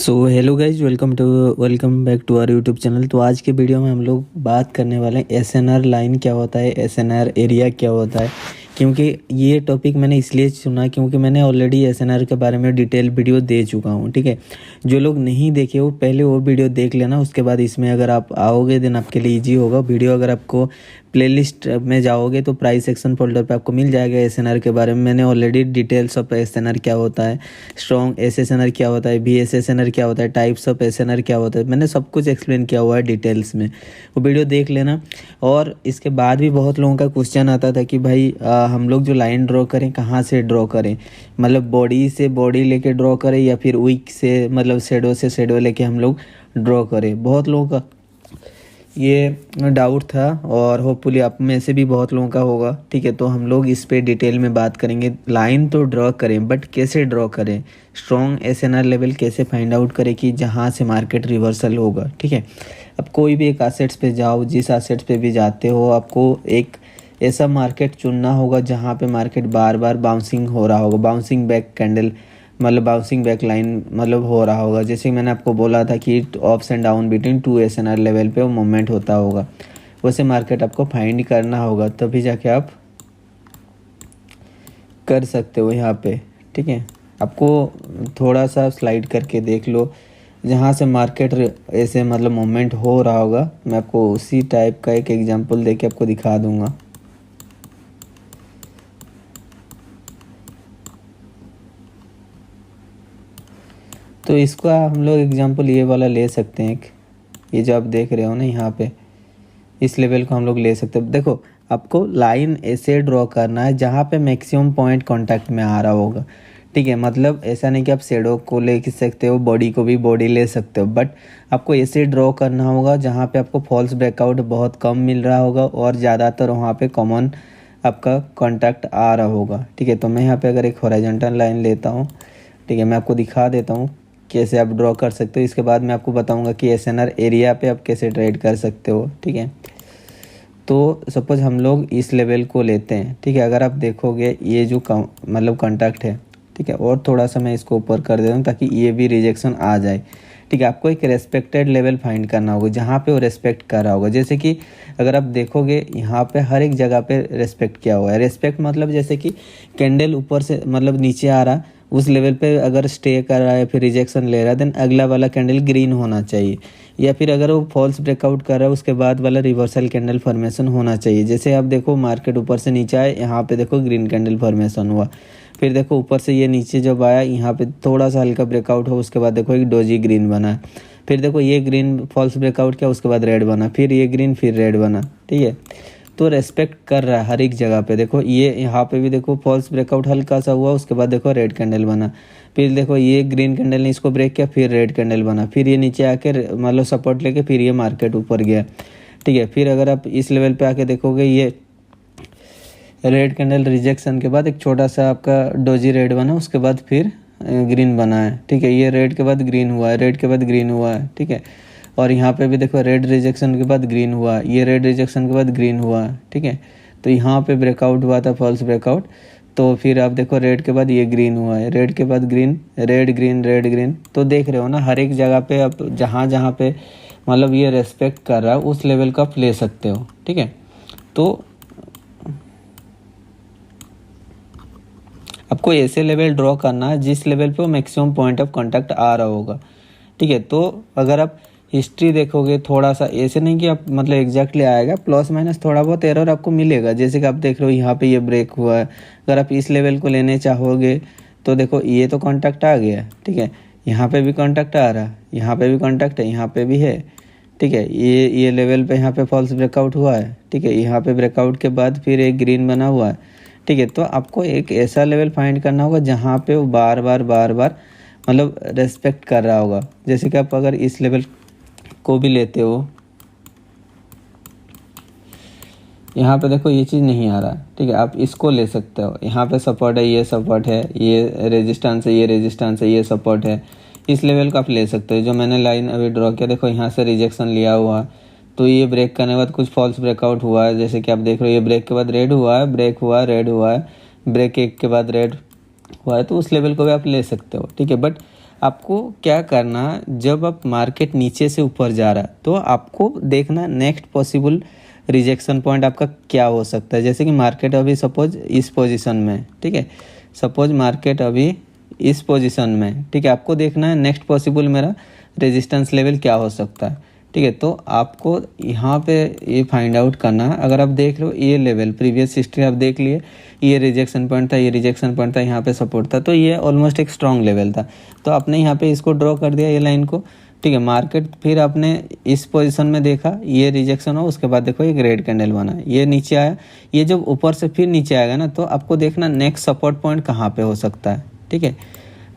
So hello guys, welcome back to our YouTube channel. तो आज के वीडियो में हम लोग बात करने वाले हैं एसएनआर लाइन क्या होता है, एसएनआर एरिया क्या होता है। क्योंकि ये टॉपिक मैंने इसलिए चुना क्योंकि मैंने ऑलरेडी एसएनआर के बारे में डिटेल वीडियो दे चुका हूँ। ठीक है, जो लोग नहीं देखे वो पहले वो वीडियो देख लेना, उसके बाद इसमें अगर आप आओगे देन आपके लिए ईजी होगा वीडियो। अगर आपको प्लेलिस्ट में जाओगे तो प्राइस सेक्शन फोल्डर पे आपको मिल जाएगा एसएनआर के बारे में। मैंने ऑलरेडी डिटेल्स ऑफ एसएनआर क्या होता है, स्ट्रॉन्ग एसएनआर क्या होता है, बीएसएसएनआर क्या होता है, टाइप्स ऑफ एसएनआर क्या होता है, मैंने सब कुछ एक्सप्लेन किया हुआ है डिटेल्स में, वो वीडियो देख लेना। और इसके बाद भी बहुत लोगों का क्वेश्चन आता था कि भाई हम लोग जो लाइन ड्रॉ करें कहाँ से ड्रॉ करें, मतलब बॉडी से बॉडी लेके ड्रॉ करें या फिर वीक से मतलब शेडो से शेडो लेके हम लोग ड्रॉ करें। बहुत लोगों का ये डाउट था और होपफुली आप में से भी बहुत लोगों का होगा। ठीक है, तो हम लोग इस पे डिटेल में बात करेंगे। लाइन तो ड्रॉ करें बट कैसे ड्रॉ करें, स्ट्रॉन्ग एसएनआर लेवल कैसे फाइंड आउट करें कि जहाँ से मार्केट रिवर्सल होगा। ठीक है, अब कोई भी एक एसेट्स पे जाओ, जिस एसेट्स पे भी जाते हो आपको एक ऐसा मार्केट चुनना होगा जहाँ पे मार्केट बार बार बाउंसिंग हो रहा होगा, बाउंसिंग बैक कैंडल मतलब बाउंसिंग बैक लाइन मतलब हो रहा होगा। जैसे मैंने आपको बोला था कि ups and down between two SNR level पे वो मूवमेंट होता होगा, वैसे मार्केट आपको फाइंड करना होगा, तभी जाके आप कर सकते हो यहाँ पे। ठीक है, आपको थोड़ा सा स्लाइड करके देख लो, जहाँ से मार्केट ऐसे मतलब मूवमेंट हो रहा होगा, मैं आपको उसी टाइप का एक एग्जांपल देके आपको दिखा दूंगा। तो इसका हम लोग एग्जांपल ये वाला ले सकते हैं, ये जो आप देख रहे हो ना यहाँ पे, इस लेवल को हम लोग ले सकते हैं। देखो, आपको लाइन ऐसे ड्रॉ करना है जहाँ पे मैक्सिमम पॉइंट कांटेक्ट में आ रहा होगा। ठीक है, मतलब ऐसा नहीं कि आप शेडो को ले सकते हो, बॉडी को भी बॉडी ले सकते हो, बट आपको ऐसे ड्रॉ करना होगा जहाँ पे आपको फॉल्स ब्रेकआउट बहुत कम मिल रहा होगा और ज़्यादातर वहाँ पे कॉमन आपका कॉन्टैक्ट आ रहा होगा। ठीक है, तो मैं यहाँ पे अगर एक हॉरिजॉन्टल लाइन लेता हूँ, ठीक है, मैं आपको दिखा देता हूँ कैसे आप ड्रॉ कर सकते हो। इसके बाद मैं आपको बताऊंगा कि एसएनआर एरिया पे आप कैसे ट्रेड कर सकते हो। ठीक है, तो सपोज हम लोग इस लेवल को लेते हैं। ठीक है, अगर आप देखोगे ये जो मतलब कॉन्टैक्ट है, ठीक है, और थोड़ा सा मैं इसको ऊपर कर देता हूँ ताकि ये भी रिजेक्शन आ जाए। ठीक है, आपको एक रेस्पेक्टेड लेवल फाइंड करना होगा जहाँ पे वो रेस्पेक्ट कर रहा होगा। जैसे कि अगर आप देखोगे यहाँ पे हर एक जगह पे रेस्पेक्ट किया हुआ है। रेस्पेक्ट मतलब जैसे कि कैंडल ऊपर से मतलब नीचे आ रहा, उस लेवल पे अगर स्टे कर रहा है फिर रिजेक्शन ले रहा है, देन अगला वाला कैंडल ग्रीन होना चाहिए। या फिर अगर वो फॉल्स ब्रेकआउट कर रहा है उसके बाद वाला रिवर्सल कैंडल फॉर्मेशन होना चाहिए। जैसे आप देखो मार्केट ऊपर से नीचे आए, यहाँ पे देखो ग्रीन कैंडल फॉर्मेशन हुआ, फिर देखो ऊपर से ये नीचे जब आया यहाँ पे थोड़ा सा हल्का ब्रेकआउट हो, उसके बाद देखो एक डोजी ग्रीन बना, फिर देखो ये ग्रीन फॉल्स ब्रेकआउट किया, उसके बाद रेड बना, फिर ये ग्रीन, फिर रेड बना। ठीक है, तो रेस्पेक्ट कर रहा है हर एक जगह पे। देखो ये यहाँ पे भी देखो फॉल्स ब्रेकआउट हल्का सा हुआ, उसके बाद देखो रेड कैंडल बना, फिर देखो ये ग्रीन कैंडल ने इसको ब्रेक किया, फिर रेड कैंडल बना, फिर ये नीचे आके मतलब सपोर्ट लेके फिर ये मार्केट ऊपर गया। ठीक है, फिर अगर आप इस लेवल पे आके देखोगे ये रेड कैंडल रिजेक्शन के बाद एक छोटा सा आपका डोजी रेड बना, उसके बाद फिर ग्रीन बना है। ठीक है, ये रेड के बाद ग्रीन हुआ है, रेड के बाद ग्रीन हुआ है। ठीक है, और यहाँ पे भी देखो रेड रिजेक्शन के बाद ग्रीन हुआ, ये रेड रिजेक्शन के बाद ग्रीन हुआ। ठीक है, तो यहाँ पे ब्रेकआउट हुआ था फॉल्स ब्रेकआउट, तो फिर आप देखो रेड के बाद ये ग्रीन हुआ है, रेड के बाद green, red green, red green. तो देख रहे हो ना हर एक जगह पे आप जहाँ जहाँ पे मतलब ये रेस्पेक्ट कर रहा है उस लेवल का आप ले सकते हो। ठीक है, तो आपको ऐसे लेवल ड्रॉ करना है जिस लेवल पे मैक्सिमम पॉइंट ऑफ कांटेक्ट आ रहा होगा। ठीक है, तो अगर आप हिस्ट्री देखोगे थोड़ा सा, ऐसे नहीं कि आप मतलब एग्जैक्टली आएगा, प्लस माइनस थोड़ा बहुत एरर आपको मिलेगा। जैसे कि आप देख रहे हो यहाँ पे ये ब्रेक हुआ है, अगर आप इस लेवल को लेने चाहोगे तो देखो ये तो कांटेक्ट आ गया। ठीक है, यहाँ पे भी कांटेक्ट आ रहा, यहाँ पे भी कांटेक्ट है, यहाँ पे भी है। ठीक है, ये लेवल पे यहाँ पे फॉल्स ब्रेकआउट हुआ है। ठीक है, यहाँ पे ब्रेकआउट के बाद फिर एक ग्रीन बना हुआ है। ठीक है, तो आपको एक ऐसा लेवल फाइंड करना होगा जहाँ पे वो बार बार मतलब रेस्पेक्ट कर रहा होगा। जैसे कि आप अगर इस लेवल को भी लेते हो, यहाँ पे देखो ये चीज़ नहीं आ रहा। ठीक है, आप इसको ले सकते हो, यहाँ पे सपोर्ट है, ये सपोर्ट है, ये रेजिस्टेंस है, ये रेजिस्टेंस है, ये सपोर्ट है, इस लेवल का आप ले सकते हो। जो मैंने लाइन अभी ड्रॉ किया देखो यहाँ से रिजेक्शन लिया हुआ, तो ये ब्रेक करने के बाद कुछ फॉल्स ब्रेकआउट हुआ है। जैसे कि आप देख रहे हो ये ब्रेक के बाद रेड हुआ है, ब्रेक हुआ है, रेड हुआ है, ब्रेक एक के बाद रेड हुआ है, तो उस लेवल को भी आप ले सकते हो। ठीक है, बट आपको क्या करना, जब आप मार्केट नीचे से ऊपर जा रहा है तो आपको देखना नेक्स्ट पॉसिबल रिजेक्शन पॉइंट आपका क्या हो सकता है। जैसे कि मार्केट अभी सपोज इस पोजीशन में, ठीक है, सपोज मार्केट अभी इस पोजीशन में, ठीक है, आपको देखना है नेक्स्ट पॉसिबल मेरा रेजिस्टेंस लेवल क्या हो सकता है। ठीक है, तो आपको यहाँ पे ये फाइंड आउट करना है। अगर आप देख रहे हो ये लेवल प्रीवियस हिस्ट्री आप देख लिए, ये रिजेक्शन पॉइंट था, ये रिजेक्शन पॉइंट था, यहाँ पे सपोर्ट था, तो ये ऑलमोस्ट एक स्ट्रॉन्ग लेवल था। तो आपने यहाँ पे इसको ड्रॉ कर दिया ये लाइन को। ठीक है, मार्केट फिर आपने इस पोजीशन में देखा, ये रिजेक्शन हो, उसके बाद देखो एक रेड कैंडल बना, ये नीचे आया, ये जब ऊपर से फिर नीचे आएगा ना, तो आपको देखना नेक्स्ट सपोर्ट पॉइंट कहाँ पे हो सकता है। ठीक है,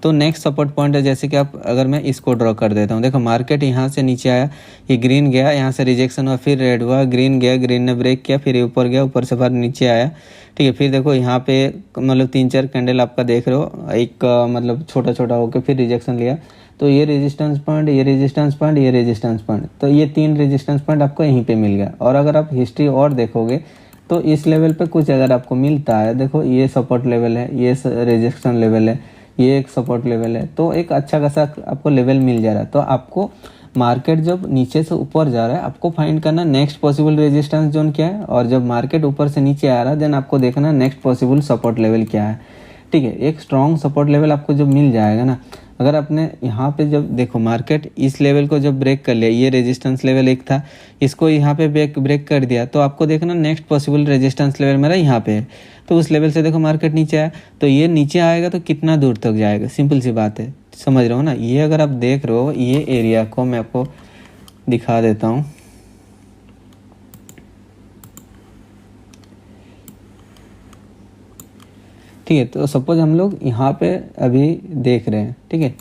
तो नेक्स्ट सपोर्ट पॉइंट है, जैसे कि आप अगर मैं इसको ड्रॉ कर देता हूँ, देखो मार्केट यहाँ से नीचे आया, ये ग्रीन गया, यहाँ से रिजेक्शन हुआ, फिर रेड हुआ, ग्रीन गया, ग्रीन ने ब्रेक किया, फिर ये ऊपर गया, ऊपर से फिर नीचे आया। ठीक है, फिर देखो यहाँ पे मतलब 3-4 कैंडल आपका देख रहे हो, एक मतलब छोटा छोटा होकर फिर रिजेक्शन लिया, तो ये रेजिस्टेंस पॉइंट, ये रेजिस्टेंस पॉइंट, ये रेजिस्टेंस पॉइंट, तो ये 3 रेजिस्टेंस पॉइंट आपको यहीं पे मिल गया। और अगर आप हिस्ट्री और देखोगे तो इस लेवल पे कुछ अगर आपको मिलता है, देखो ये सपोर्ट लेवल है, ये रेजिस्टेंस लेवल है, ये एक सपोर्ट लेवल है, तो एक अच्छा खासा आपको लेवल मिल जा रहा है। तो आपको मार्केट जब नीचे से ऊपर जा रहा है, आपको फाइंड करना नेक्स्ट पॉसिबल रेजिस्टेंस जोन क्या है, और जब मार्केट ऊपर से नीचे आ रहा है देन आपको देखना नेक्स्ट पॉसिबल सपोर्ट लेवल क्या है। ठीक है, एक स्ट्रॉन्ग सपोर्ट लेवल आपको जब मिल जाएगा ना, अगर आपने यहाँ पे जब देखो मार्केट इस लेवल को जब ब्रेक कर लिया, ये रेजिस्टेंस लेवल एक था, इसको यहाँ पे ब्रेक कर दिया, तो आपको देखना नेक्स्ट पॉसिबल रेजिस्टेंस लेवल मेरा यहाँ पे है। तो उस लेवल से देखो मार्केट नीचे आया, तो ये नीचे आएगा तो कितना दूर तक जाएगा, सिंपल सी बात है, समझ रहे हो ना। ये अगर आप देख रहे हो, ये एरिया को मैं आपको दिखा देता हूँ। ठीक है, तो सपोज हम लोग यहाँ पे अभी देख रहे हैं, ठीक है,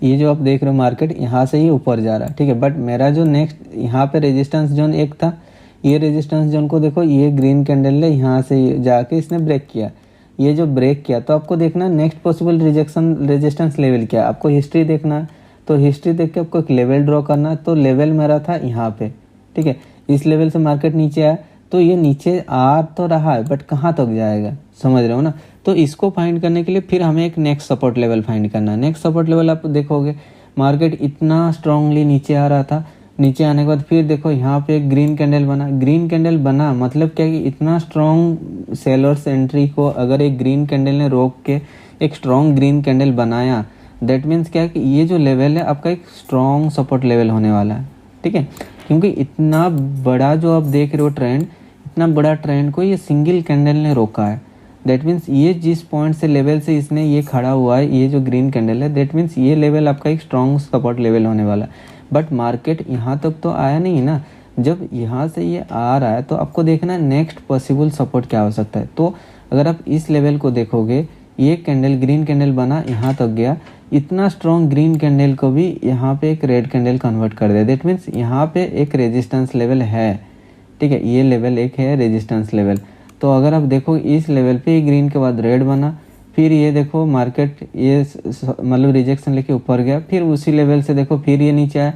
ये जो आप देख रहे हो मार्केट यहाँ से ही ऊपर जा रहा है। ठीक है, बट मेरा जो नेक्स्ट यहाँ पे रेजिस्टेंस जोन एक था, ये रेजिस्टेंस जोन को देखो, ये ग्रीन कैंडल ने यहाँ से जाके इसने ब्रेक किया, ये जो ब्रेक किया, तो आपको देखना नेक्स्ट पॉसिबल रेजिस्टेंस लेवल क्या है, आपको हिस्ट्री देखना है। तो हिस्ट्री देख के आपको एक लेवल ड्रॉ करना है। तो लेवल मेरा था यहाँ पे, ठीक है, इस लेवल से मार्केट नीचे आया, तो ये नीचे आ तो रहा है बट कहाँ तक जाएगा, समझ रहे हो ना। तो इसको फाइंड करने के लिए फिर हमें एक नेक्स्ट सपोर्ट लेवल फाइंड करना है। नेक्स्ट सपोर्ट लेवल आप देखोगे मार्केट इतना स्ट्रांगली नीचे आ रहा था, नीचे आने के बाद फिर देखो यहाँ पे एक ग्रीन कैंडल बना। ग्रीन कैंडल बना मतलब क्या कि इतना स्ट्रॉन्ग सेलर्स एंट्री को अगर एक ग्रीन कैंडल ने रोक के एक स्ट्रॉन्ग ग्रीन कैंडल बनाया, दैट मीन्स क्या कि ये जो लेवल है आपका एक स्ट्रॉन्ग सपोर्ट लेवल होने वाला है। ठीक है, क्योंकि इतना बड़ा जो आप देख रहे हो ट्रेंड, इतना बड़ा ट्रेंड को ये सिंगल कैंडल ने रोका है। दैट मीन्स ये जिस पॉइंट से लेवल से इसने ये खड़ा हुआ है, ये जो ग्रीन कैंडल है, दैट मीन्स ये लेवल आपका एक स्ट्रॉन्ग सपोर्ट लेवल होने वाला है। बट मार्केट यहाँ तक तो आया नहीं ना, जब यहाँ से ये आ रहा है तो आपको देखना नेक्स्ट पॉसिबल सपोर्ट क्या हो सकता है। तो अगर आप इस लेवल को देखोगे, ये कैंडल ग्रीन कैंडल बना, यहाँ तक गया, इतना स्ट्रॉन्ग ग्रीन कैंडल को भी यहाँ पे एक रेड कैंडल कन्वर्ट कर दिया। दैट मीन्स यहाँ पे एक रेजिस्टेंस लेवल है। ठीक है, ये लेवल एक है रेजिस्टेंस लेवल। तो अगर आप देखो इस लेवल पे ग्रीन के बाद रेड बना, फिर ये देखो मार्केट ये मतलब रिजेक्शन लेके ऊपर गया, फिर उसी लेवल से देखो फिर ये नीचे आया।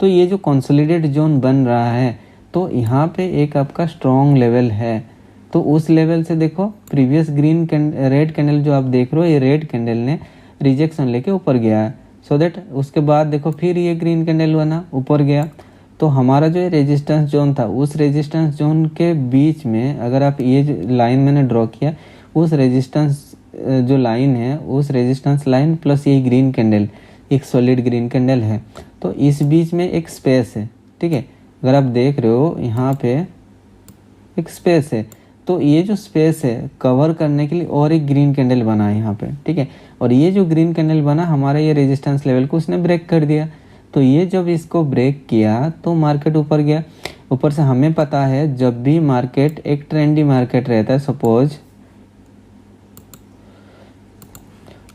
तो ये जो कंसोलिडेट जोन बन रहा है, तो यहाँ पे एक आपका स्ट्रॉन्ग लेवल है। तो उस लेवल से देखो प्रीवियस रेड कैंडल जो आप देख रहे हो, ये रेड कैंडल ने रिजेक्शन लेके ऊपर गया है। सो दैट उसके बाद देखो फिर ये ग्रीन कैंडल बना, ऊपर गया। तो हमारा जो रेजिस्टेंस जोन था, उस रेजिस्टेंस जोन के बीच में अगर आप ये लाइन मैंने ड्रॉ किया, उस रेजिस्टेंस जो लाइन है, उस रेजिस्टेंस लाइन प्लस ये ग्रीन कैंडल, एक सॉलिड ग्रीन कैंडल है, तो इस बीच में एक स्पेस है। ठीक है, अगर आप देख रहे हो यहाँ पे एक स्पेस है, तो ये जो स्पेस है कवर करने के लिए और एक ग्रीन कैंडल बना है यहाँ पे। ठीक है, और ये जो ग्रीन कैंडल बना हमारा ये रेजिस्टेंस लेवल को उसने ब्रेक कर दिया। तो ये जब इसको ब्रेक किया तो मार्केट ऊपर गया। ऊपर से हमें पता है जब भी मार्केट एक ट्रेंडी मार्केट रहता है,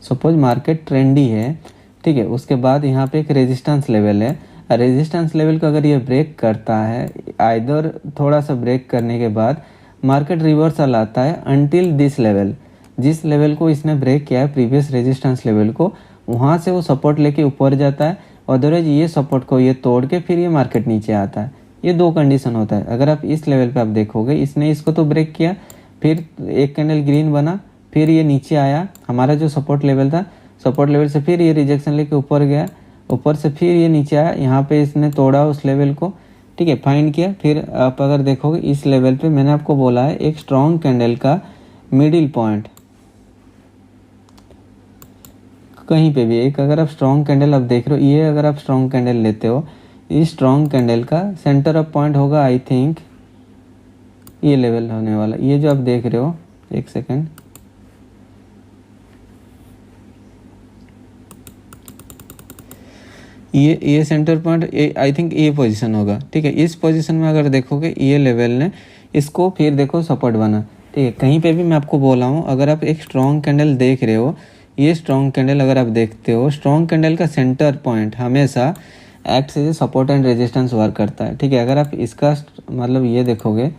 सपोज मार्केट ट्रेंडी है, ठीक है, उसके बाद यहाँ पे एक रेजिस्टेंस लेवल है। रेजिस्टेंस लेवल को अगर ये ब्रेक करता है, आइदर थोड़ा सा ब्रेक करने के बाद मार्केट रिवर्सल आता है अनटिल दिस लेवल, जिस लेवल को इसने ब्रेक किया है प्रीवियस रेजिस्टेंस लेवल को, वहाँ से वो सपोर्ट लेके ऊपर जाता है। अदरवाइज ये सपोर्ट को ये तोड़ के फिर ये मार्केट नीचे आता है। ये दो कंडीशन होता है। अगर आप इस लेवल पे आप देखोगे, इसने इसको तो ब्रेक किया, फिर एक कैंडल ग्रीन बना, फिर ये नीचे आया, हमारा जो सपोर्ट लेवल था, सपोर्ट लेवल से फिर ये रिजेक्शन लेके ऊपर गया, ऊपर से फिर ये नीचे आया, यहाँ पे इसने तोड़ा उस लेवल को, ठीक है, फाइंड किया। फिर आप अगर देखोगे इस लेवल पे मैंने आपको बोला है एक स्ट्रॉन्ग कैंडल का मिडिल पॉइंट, कहीं पे भी एक अगर आप स्ट्रॉन्ग कैंडल आप देख रहे हो, ये अगर आप स्ट्रॉन्ग कैंडल लेते हो, इस स्ट्रॉन्ग कैंडल का सेंटर ऑफ पॉइंट होगा आई थिंक ये लेवल होने वाला, ये जो आप देख रहे हो, एक सेकेंड, ये सेंटर पॉइंट आई थिंक ये पोजीशन होगा, ठीक है। इस पोजीशन में अगर देखोगे ये लेवल ने इसको फिर देखो सपोर्ट बना, ठीक है। कहीं पे भी मैं आपको बोला हूँ, अगर आप एक स्ट्रॉन्ग कैंडल देख रहे हो, ये स्ट्रॉन्ग कैंडल अगर आप देखते हो, स्ट्रॉन्ग कैंडल का सेंटर पॉइंट हमेशा act as support and resistance work करता है, ठीक है। अगर आप इसका मतलब ये देखोगे,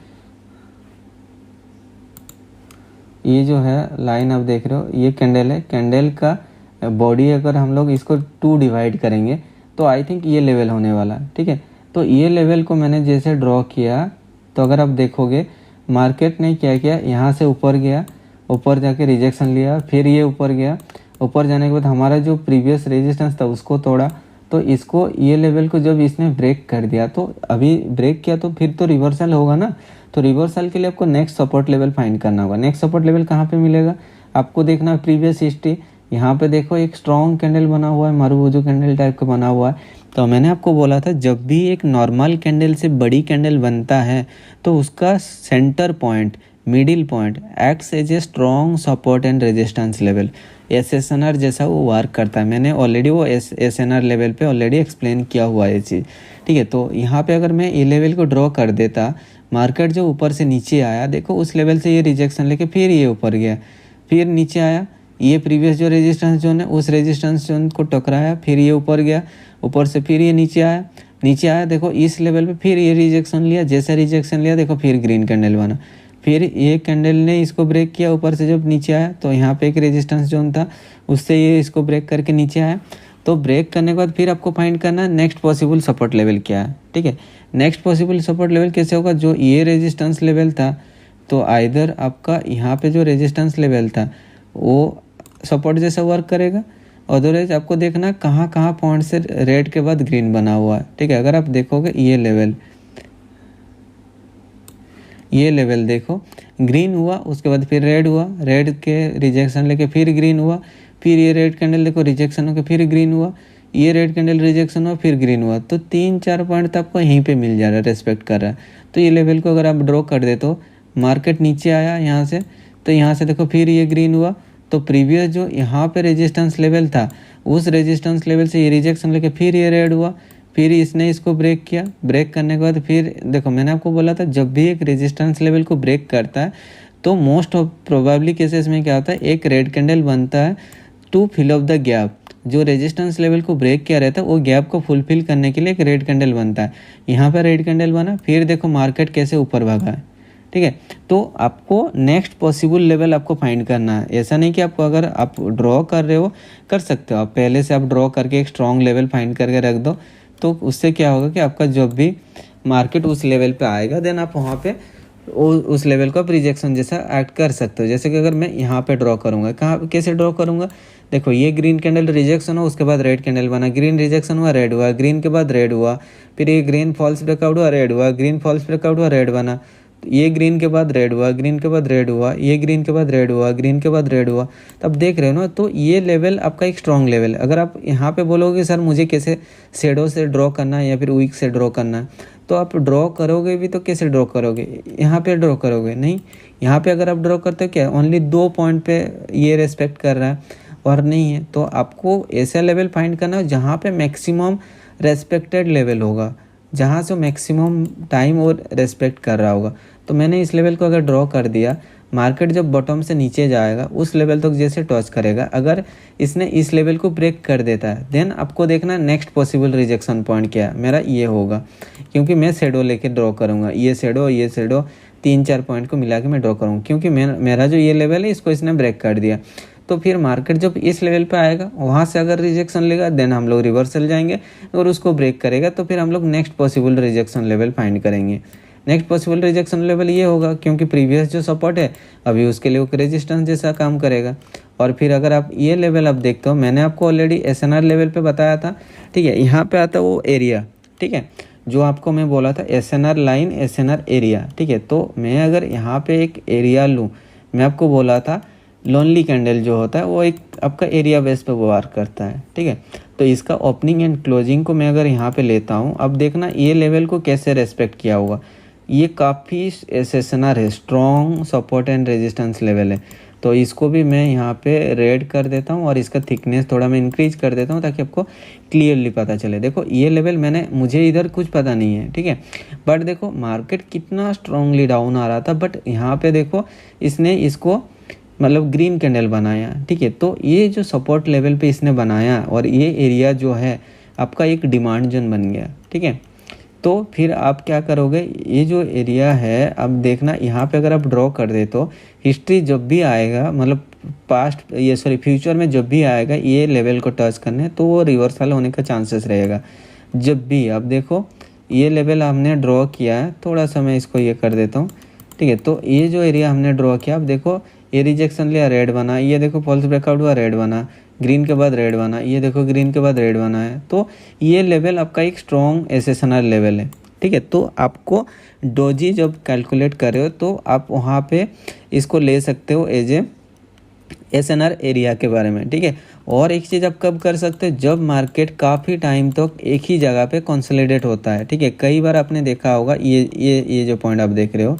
ये जो है लाइन आप देख रहे हो, ये कैंडल है, कैंडल का बॉडी अगर हम लोग इसको 2 डिवाइड करेंगे तो आई थिंक ये लेवल होने वाला, ठीक है। तो ये लेवल को मैंने जैसे ड्रॉ किया, तो अगर आप देखोगे मार्केट ने क्या किया, यहाँ से ऊपर गया, ऊपर जाके रिजेक्शन लिया, फिर ये ऊपर गया, ऊपर जाने के बाद हमारा जो प्रीवियस रेजिस्टेंस था उसको तोड़ा, तो इसको ये लेवल को जब इसने ब्रेक कर दिया, तो अभी ब्रेक किया तो फिर तो रिवर्सल होगा ना, तो रिवर्सल के लिए आपको नेक्स्ट सपोर्ट लेवल फाइंड करना होगा। नेक्स्ट सपोर्ट लेवल कहाँ पे मिलेगा, आपको देखना है प्रीवियस हिस्ट्री, यहाँ पे देखो एक स्ट्रॉन्ग कैंडल बना हुआ है, मारुबुजू कैंडल टाइप का बना हुआ है। तो मैंने आपको बोला था जब भी एक नॉर्मल कैंडल से बड़ी कैंडल बनता है तो उसका centre point, middle point acts as a strong support and resistance level, SNR जैसा वो वर्क करता है। मैंने ऑलरेडी वो SNR लेवल पे ऑलरेडी एक्सप्लेन किया हुआ है ये चीज़, ठीक है। तो यहाँ पे अगर मैं ये लेवल को ड्रॉ कर देता, मार्केट जो ऊपर से नीचे आया, देखो उस लेवल से ये रिजेक्शन लेके फिर ये ऊपर गया, फिर नीचे आया, ये प्रीवियस जो रेजिस्टेंस जोन है उस रेजिस्टेंस जोन को टकराया, फिर ये ऊपर गया, ऊपर से फिर ये नीचे आया, देखो इस लेवल पे फिर ये रिजेक्शन लिया, जैसे रिजेक्शन लिया देखो फिर ग्रीन कैंडल बना, फिर ये कैंडल ने इसको ब्रेक किया, ऊपर से जब नीचे आया तो यहाँ पे एक रेजिस्टेंस जोन था, उससे ये इसको ब्रेक करके नीचे आया। तो ब्रेक करने के बाद फिर आपको फाइंड करना है नेक्स्ट पॉसिबल सपोर्ट लेवल क्या है, ठीक है। नेक्स्ट पॉसिबल सपोर्ट लेवल कैसे होगा, जो ये रेजिस्टेंस लेवल था, तो आइदर आपका यहाँ पे जो रेजिस्टेंस लेवल था वो सपोर्ट जैसा वर्क करेगा, अदरवाइज आपको देखना कहाँ कहाँ पॉइंट से रेड के बाद ग्रीन बना हुआ है, ठीक है। अगर आप देखोगे ये लेवल देखो ग्रीन हुआ, उसके बाद फिर रेड हुआ, रेड के रिजेक्शन लेके फिर ग्रीन हुआ, फिर ये रेड कैंडल देखो रिजेक्शन होकर फिर ग्रीन हुआ, ये रेड कैंडल रिजेक्शन हुआ फिर ग्रीन हुआ, तो 3-4 पॉइंट तो आपको यहीं पे मिल जा रहा है, रेस्पेक्ट कर रहा है। तो ये लेवल को अगर आप ड्रॉ कर दे तो मार्केट नीचे आया यहाँ से, तो यहाँ से देखो फिर ये ग्रीन हुआ, तो प्रीवियस जो यहाँ पे रेजिस्टेंस लेवल था उस रेजिस्टेंस लेवल से ये रिजेक्शन लेके फिर ये रेड हुआ, फिर इसने इसको ब्रेक किया, ब्रेक करने के बाद फिर देखो मैंने आपको बोला था जब भी एक रेजिस्टेंस लेवल को ब्रेक करता है तो मोस्ट ऑफ प्रोबेबली केसेस में क्या होता है, एक रेड कैंडल बनता है to fill of the gap, जो रेजिस्टेंस लेवल को ब्रेक किया रहता है वो गैप को फुलफिल करने के लिए एक रेड कैंडल बनता है। यहाँ पर रेड कैंडल बना, फिर देखो मार्केट कैसे ऊपर भागा है, ठीक है। तो आपको नेक्स्ट पॉसिबल लेवल आपको फाइंड करना है, ऐसा नहीं कि आपको अगर आप ड्रॉ कर रहे हो कर सकते हो, आप पहले से आप ड्रॉ करके एक स्ट्रॉन्ग लेवल फाइंड करके रख दो, तो उससे क्या होगा कि आपका जब भी मार्केट उस लेवल पे आएगा देन आप वहाँ पे उस लेवल को आप रिजेक्शन जैसा एक्ट कर सकते हो। जैसे कि अगर मैं यहाँ पे ड्रॉ करूँगा, कहाँ कैसे ड्रॉ करूँगा, देखो ये ग्रीन कैंडल रिजेक्शन हुआ, उसके बाद रेड कैंडल बना, ग्रीन रिजेक्शन हुआ, रेड हुआ, ग्रीन के बाद रेड हुआ, फिर ये ग्रीन फॉल्स ब्रेकआउट हुआ, रेड हुआ, ग्रीन फॉल्स ब्रेकआउट हुआ, रेड बना, ये ग्रीन के बाद रेड हुआ, ग्रीन के बाद रेड हुआ, ये ग्रीन के बाद रेड हुआ, ग्रीन के बाद रेड हुआ, तो आप देख रहे हो ना। तो ये लेवल आपका एक स्ट्रॉन्ग लेवल है। अगर आप यहाँ पे बोलोगे सर मुझे कैसे शेडो से ड्रॉ करना है या फिर वीक से ड्रॉ करना है, तो आप ड्रॉ करोगे भी तो कैसे ड्रॉ करोगे, यहाँ पे ड्रॉ करोगे नहीं, यहाँ पे अगर आप ड्रॉ करते हो क्या ओनली 2 पॉइंट पे ये रेस्पेक्ट कर रहा है और नहीं है, तो आपको ऐसा लेवल फाइंड करना है जहाँ पे मैक्सिमम रेस्पेक्टेड लेवल होगा, जहाँ से मैक्सिमम टाइम और रेस्पेक्ट कर रहा होगा। तो मैंने इस लेवल को अगर ड्रॉ कर दिया, मार्केट जब बॉटम से नीचे जाएगा उस लेवल तक जैसे टच करेगा, अगर इसने इस लेवल को ब्रेक कर देता है देन आपको देखना नेक्स्ट पॉसिबल रिजेक्शन पॉइंट क्या है, मेरा ये होगा, क्योंकि मैं शेडो लेके ड्रॉ करूँगा, ये शेडो 3-4 पॉइंट को मिला के मैं ड्रॉ करूँगा, क्योंकि मेरा जो ये लेवल है इसको इसने ब्रेक कर दिया। तो फिर मार्केट जब इस लेवल पे आएगा वहाँ से अगर रिजेक्शन लेगा देन हम लोग रिवर्सल जाएंगे और उसको ब्रेक करेगा, तो फिर हम लोग next possible rejection level find करेंगे। नेक्स्ट पॉसिबल रिजेक्शन लेवल ये होगा, क्योंकि प्रीवियस जो सपोर्ट है अभी उसके लिए वो रेजिस्टेंस जैसा काम करेगा। और फिर अगर आप ये लेवल आप देखते हो, मैंने आपको ऑलरेडी एसएनआर लेवल पे बताया था, ठीक है। यहाँ पे आता है वो एरिया, ठीक है, जो आपको मैं बोला था एसएनआर लाइन, एसएनआर एरिया, ठीक है। तो मैं अगर यहाँ पे एक एरिया लूँ, मैं आपको बोला था लोनली कैंडल जो होता है वो एक आपका एरिया बेस पे वर्क करता है, ठीक है। तो इसका ओपनिंग एंड क्लोजिंग को मैं अगर यहाँ पे लेता हूँ, अब देखना ये लेवल को कैसे रेस्पेक्ट किया होगा। ये काफ़ी एसएनआर है, strong support and resistance level है। तो इसको भी मैं यहाँ पे रेड कर देता हूँ और इसका थिकनेस थोड़ा मैं इंक्रीज कर देता हूँ ताकि आपको क्लियरली पता चले। देखो ये लेवल मुझे इधर कुछ पता नहीं है, ठीक है, बट देखो मार्केट कितना स्ट्रांगली डाउन आ रहा था, बट यहाँ पे देखो इसने इसको मतलब ग्रीन कैंडल बनाया, ठीक है। तो ये जो सपोर्ट लेवल पे इसने बनाया और ये एरिया जो है आपका एक डिमांड जोन बन गया, ठीक है। तो फिर आप क्या करोगे, ये जो एरिया है अब देखना यहाँ पे अगर आप ड्रॉ कर दे तो हिस्ट्री जब भी आएगा, मतलब फ्यूचर में जब भी आएगा ये लेवल को टच करने, तो वो रिवर्सल होने का चांसेस रहेगा। जब भी अब देखो ये लेवल हमने ड्रॉ किया है, थोड़ा सा मैं इसको ये कर देता हूँ, ठीक है। तो ये जो एरिया हमने ड्रॉ किया, अब देखो ये रिजेक्शन लिया, रेड बना, ये देखो फॉल्स ब्रेकआउट हुआ, रेड बना, ग्रीन के बाद रेड बना, ये देखो ग्रीन के बाद रेड बना है। तो ये लेवल आपका एक स्ट्रॉन्ग एसएसएनआर लेवल है, ठीक है। तो आपको डोजी जब कैलकुलेट कर रहे हो तो आप वहाँ पे इसको ले सकते हो एज ए एसएनआर एरिया के बारे में, ठीक है। और एक चीज़ आप कब कर सकते हो, जब मार्केट काफ़ी टाइम तक एक ही जगह पे कंसोलिडेट होता है, ठीक है। कई बार आपने देखा होगा ये जो पॉइंट आप देख रहे हो,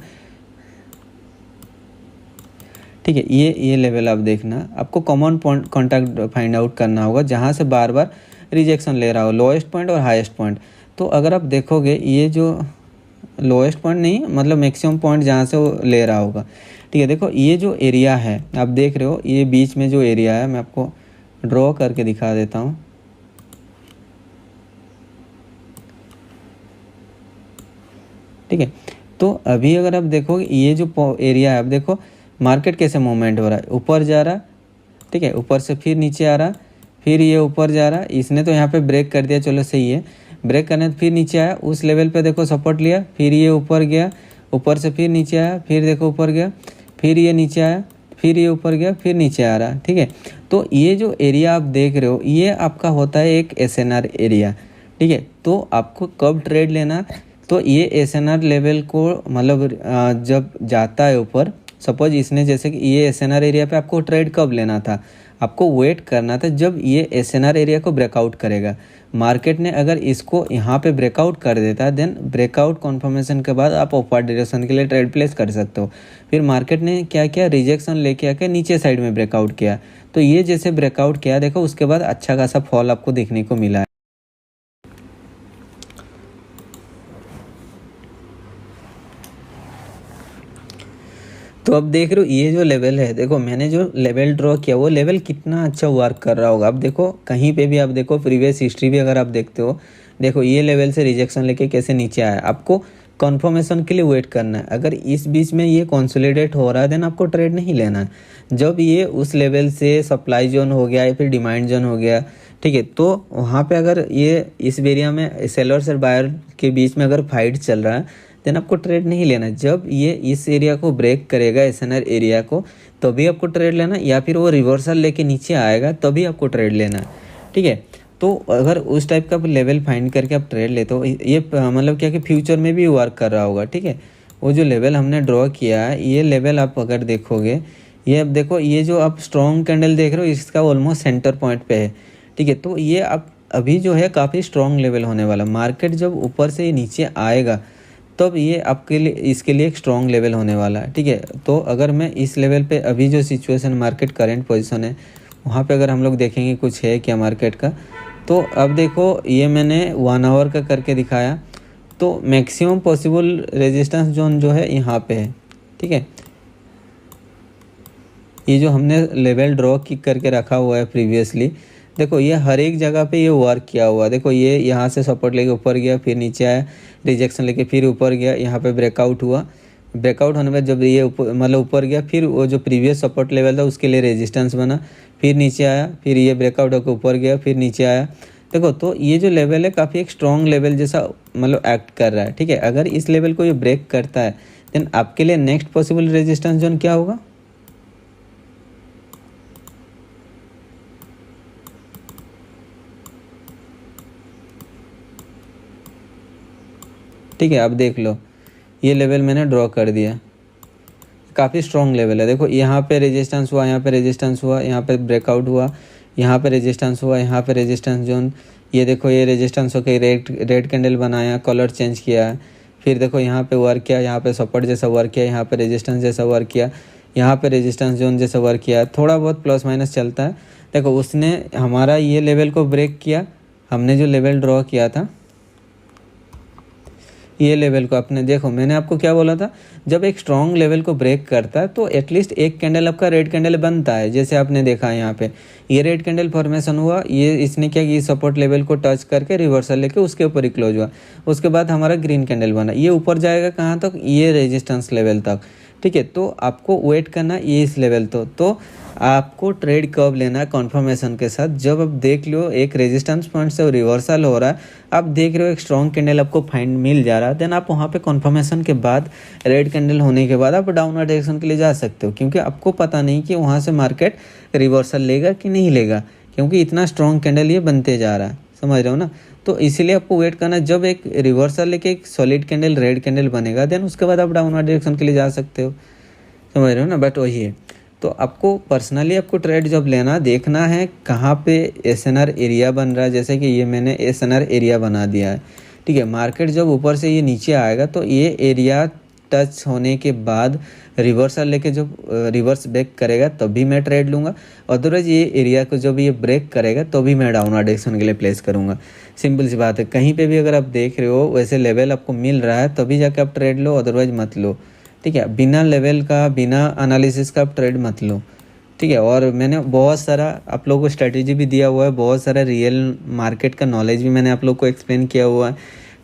ठीक है, ये लेवल आप देखना, आपको common point contact find out करना होगा जहाँ से बार बार रिजेक्शन ले रहा हो, लोएस्ट पॉइंट और हाईएस्ट पॉइंट। तो अगर आप देखोगे ये जो लोएस्ट पॉइंट नहीं, मतलब मैक्सिमम पॉइंट जहाँ से वो ले रहा होगा, ठीक है। देखो ये जो एरिया है आप देख रहे हो, ये बीच में जो एरिया है मैं आपको ड्रॉ करके दिखा देता हूँ, ठीक है। तो अभी अगर आप देखोगे ये जो एरिया है, आप देखो मार्केट कैसे मूवमेंट हो रहा है, ऊपर जा रहा, ठीक है, ऊपर से फिर नीचे आ रहा, फिर ये ऊपर जा रहा, इसने तो यहाँ पे ब्रेक कर दिया, चलो सही है, ब्रेक करने फिर नीचे आया, उस लेवल पे देखो सपोर्ट लिया, फिर ये ऊपर गया, ऊपर से फिर नीचे आया, फिर देखो ऊपर गया, फिर ये नीचे आया, फिर ये ऊपर गया, फिर नीचे आ रहा, ठीक है। तो ये जो एरिया आप देख रहे हो ये आपका होता है एक एसएनआर एरिया, ठीक है। तो आपको कब ट्रेड लेना, तो ये एसएनआर लेवल को मतलब जब जाता है ऊपर, सपोज इसने जैसे कि ये एसएनआर एरिया पे आपको ट्रेड कब लेना था, आपको वेट करना था जब ये एसएनआर एरिया को ब्रेकआउट करेगा। मार्केट ने अगर इसको यहाँ पे ब्रेकआउट कर देता है, देन ब्रेकआउट कन्फर्मेशन के बाद आप अपर डायरेक्शन के लिए ट्रेड प्लेस कर सकते हो। फिर मार्केट ने क्या किया, रिजेक्शन लेके आके नीचे साइड में ब्रेकआउट किया, तो ये जैसे ब्रेकआउट किया देखो उसके बाद अच्छा खासा फॉल आपको देखने को मिला है। तो अब देख रहे हो ये जो लेवल है, देखो मैंने जो लेवल ड्रॉ किया वो लेवल कितना अच्छा वर्क कर रहा होगा। अब देखो कहीं पे भी आप देखो, प्रीवियस हिस्ट्री भी अगर आप देखते हो, देखो ये लेवल से रिजेक्शन लेके कैसे नीचे आया, आपको कन्फर्मेशन के लिए वेट करना है। अगर इस बीच में ये कंसोलिडेट हो रहा है देन आपको ट्रेड नहीं लेना है। जब ये उस लेवल से सप्लाई जोन हो गया या फिर डिमांड जोन हो गया, ठीक है, तो वहाँ पे अगर ये इस एरिया में सेलर्स और बायर के बीच में अगर फाइट चल रहा है देन आपको ट्रेड नहीं लेना। जब ये इस एरिया को ब्रेक करेगा एसएनआर एरिया को, तभी आपको ट्रेड लेना, या फिर वो रिवर्सल लेके नीचे आएगा तभी आपको ट्रेड लेना, ठीक है। तो अगर उस टाइप का लेवल फाइंड करके आप ट्रेड लेते हो, ये मतलब क्या कि फ्यूचर में भी वर्क कर रहा होगा, ठीक है। वो जो लेवल हमने ड्रॉ किया है ये लेवल आप अगर देखोगे, ये अब देखो ये जो आप स्ट्रॉन्ग कैंडल देख रहे हो इसका ऑलमोस्ट सेंटर पॉइंट पे है, ठीक है। तो ये आप अभी जो है काफ़ी स्ट्रॉन्ग लेवल होने वाला, मार्केट जब ऊपर से नीचे आएगा तब ये आपके लिए इसके लिए एक स्ट्रॉन्ग लेवल होने वाला है, ठीक है। तो अगर मैं इस लेवल पे अभी जो सिचुएशन मार्केट करंट पोजीशन है वहाँ पे अगर हम लोग देखेंगे कुछ है क्या मार्केट का, तो अब देखो ये मैंने 1 आवर का करके दिखाया, तो मैक्सिमम पॉसिबल रेजिस्टेंस जोन जो है यहाँ पे है, ठीक है। ये जो हमने लेवल ड्रॉ करके रखा हुआ है प्रीवियसली, देखो ये हर एक जगह पे ये वर्क किया हुआ, देखो ये यहाँ से सपोर्ट लेके ऊपर गया, फिर नीचे आया, रिजेक्शन लेके फिर ऊपर गया, यहाँ पे ब्रेकआउट हुआ, ब्रेकआउट होने में जब ये मतलब ऊपर गया, फिर वो जो प्रीवियस सपोर्ट लेवल था उसके लिए रेजिस्टेंस बना, फिर नीचे आया, फिर ये ब्रेकआउट होकर ऊपर गया, फिर नीचे आया, देखो तो ये जो लेवल है काफ़ी एक स्ट्रॉन्ग लेवल जैसा मतलब एक्ट कर रहा है, ठीक है। अगर इस लेवल को ये ब्रेक करता है देन आपके लिए नेक्स्ट पॉसिबल रेजिस्टेंस जोन क्या होगा, ठीक है। अब देख लो ये लेवल मैंने ड्रॉ कर दिया, काफ़ी स्ट्रॉन्ग लेवल है। देखो यहाँ पे रेजिस्टेंस हुआ, यहाँ पे रेजिस्टेंस हुआ, यहाँ पे ब्रेकआउट हुआ, यहाँ पे रेजिस्टेंस हुआ, यहाँ पे रेजिस्टेंस जोन, ये देखो ये रेजिस्टेंस होकर रेड कैंडल बनाया, कलर चेंज किया, फिर देखो यहाँ पे वर्क किया, यहाँ पे सपोर्ट जैसा वर्क किया, यहाँ पे रेजिस्टेंस जैसा वर्क किया, यहाँ पे रेजिस्टेंस जोन जैसा वर्क किया, थोड़ा बहुत प्लस माइनस चलता है। देखो उसने हमारा ये लेवल को ब्रेक किया, हमने जो लेवल ड्रॉ किया था ये लेवल को, आपने देखो मैंने आपको क्या बोला था, जब एक स्ट्रॉन्ग लेवल को ब्रेक करता है तो एटलीस्ट एक कैंडल आपका रेड कैंडल बनता है। जैसे आपने देखा यहाँ पे ये रेड कैंडल फॉर्मेशन हुआ, ये इसने क्या कि सपोर्ट लेवल को टच करके रिवर्सल लेके उसके ऊपर ही क्लोज हुआ, उसके बाद हमारा ग्रीन कैंडल बना, ये ऊपर जाएगा कहाँ तक, ये रेजिस्टेंस लेवल तक, ठीक है। तो आपको वेट करना ये इस लेवल तो आपको ट्रेड कब लेना है कॉन्फर्मेशन के साथ, जब आप देख लो एक रेजिस्टेंस पॉइंट से रिवर्सल हो रहा है, आप देख रहे हो एक स्ट्रॉन्ग कैंडल आपको फाइंड मिल जा रहा है, देन आप वहाँ पे कॉन्फर्मेशन के बाद रेड कैंडल होने के बाद आप डाउनवर्ड डायरेक्शन के लिए जा सकते हो, क्योंकि आपको पता नहीं कि वहाँ से मार्केट रिवर्सल लेगा कि नहीं लेगा, क्योंकि इतना स्ट्रॉन्ग कैंडल ये बनते जा रहा है, समझ रहे हो ना। तो इसीलिए आपको वेट करना, जब एक रिवर्सल लेके एक सॉलिड कैंडल रेड कैंडल बनेगा देन उसके बाद आप डाउनवर्ड डायरेक्शन के लिए जा सकते हो, समझ रहे हो ना। बट वही है, तो आपको पर्सनली आपको ट्रेड जब लेना देखना है कहाँ पे एसएनआर एरिया बन रहा है, जैसे कि ये मैंने एसएनआर एरिया बना दिया है, ठीक है। मार्केट जब ऊपर से ये नीचे आएगा तो ये एरिया टच होने के बाद रिवर्सल लेके जब रिवर्स ब्रेक करेगा तभी मैं ट्रेड लूँगा, अदरवाइज ये एरिया को जब ये ब्रेक करेगा तो भी मैं डाउनवर्ड डायरेक्शन के लिए प्लेस करूँगा। सिंपल सी बात है, कहीं पे भी अगर आप देख रहे हो वैसे लेवल आपको मिल रहा है तभी जाके आप ट्रेड लो, अदरवाइज मत लो, ठीक है। बिना लेवल का बिना एनालिसिस का आप ट्रेड मत लो, ठीक है। और मैंने बहुत सारा आप लोगों को स्ट्रेटेजी भी दिया हुआ है, बहुत सारा रियल मार्केट का नॉलेज भी मैंने आप लोग को एक्सप्लेन किया हुआ है,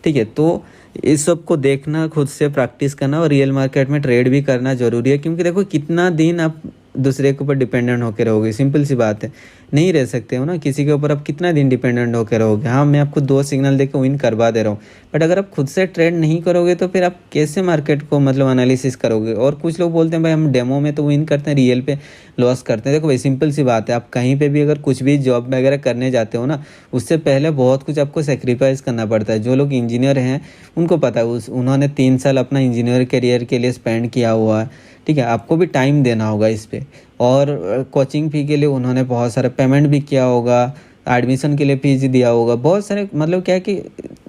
ठीक है। तो इस सब को देखना, खुद से प्रैक्टिस करना और रियल मार्केट में ट्रेड भी करना ज़रूरी है, क्योंकि देखो कितना दिन आप दूसरे के ऊपर डिपेंडेंट होकर रहोगे, सिंपल सी बात है, नहीं रह सकते हो ना किसी के ऊपर, आप कितना दिन डिपेंडेंट होकर रहोगे। हाँ मैं आपको 2 सिग्नल देकर विन करवा दे रहा हूँ, बट अगर आप खुद से ट्रेड नहीं करोगे तो फिर आप कैसे मार्केट को मतलब एनालिसिस करोगे। और कुछ लोग बोलते हैं भाई हम डेमो में तो विन करते हैं, रियल पे लॉस करते हैं। देखो भाई सिंपल सी बात है, आप कहीं पे भी अगर कुछ भी जॉब वगैरह करने जाते हो ना, उससे पहले बहुत कुछ आपको सेक्रीफाइस करना पड़ता है। जो लोग इंजीनियर हैं उनको पता है, उन्होंने 3 साल अपना इंजीनियर करियर के लिए स्पेंड किया हुआ है, ठीक है। आपको भी टाइम देना होगा इस पर, और कोचिंग फ़ी के लिए उन्होंने बहुत सारा पेमेंट भी किया होगा, एडमिशन के लिए फीस दिया होगा, बहुत सारे मतलब क्या है कि